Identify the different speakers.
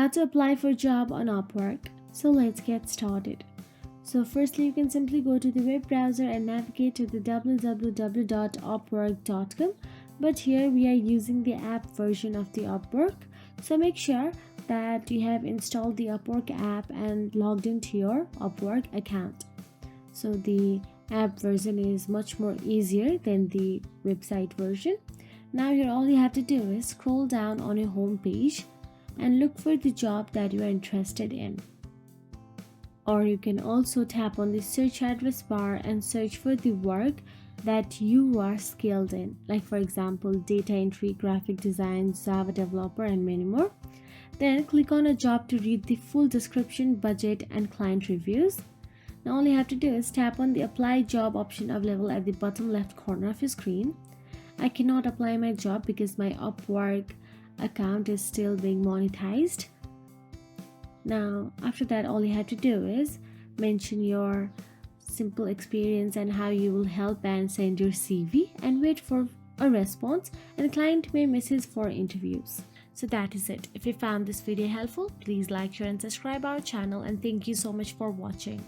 Speaker 1: How to apply for a job on Upwork. So let's get started. So firstly, you can simply go to the web browser and navigate to the www.upwork.com. But here we are using the app version of the Upwork. So make sure that you have installed the Upwork app and logged into your Upwork account. So the app version is much more easier than the website version. Now here all you have to do is scroll down on your home page and look for the job that you are interested in. Or you can also tap on the search address bar and search for the work that you are skilled in, like for example data entry, graphic design, Java developer, and many more. Then click on a job to read the full description, budget, and client reviews. Now all you have to do is tap on the apply job option available at the bottom left corner of your screen. I cannot apply my job because my Upwork account is still being monetized. Now after that, all you have to do is mention your simple experience and how you will help, and send your CV and wait for a response, and client may message for interviews. So that is it. If you found this video helpful, please like, share and subscribe our channel, and thank you so much for watching.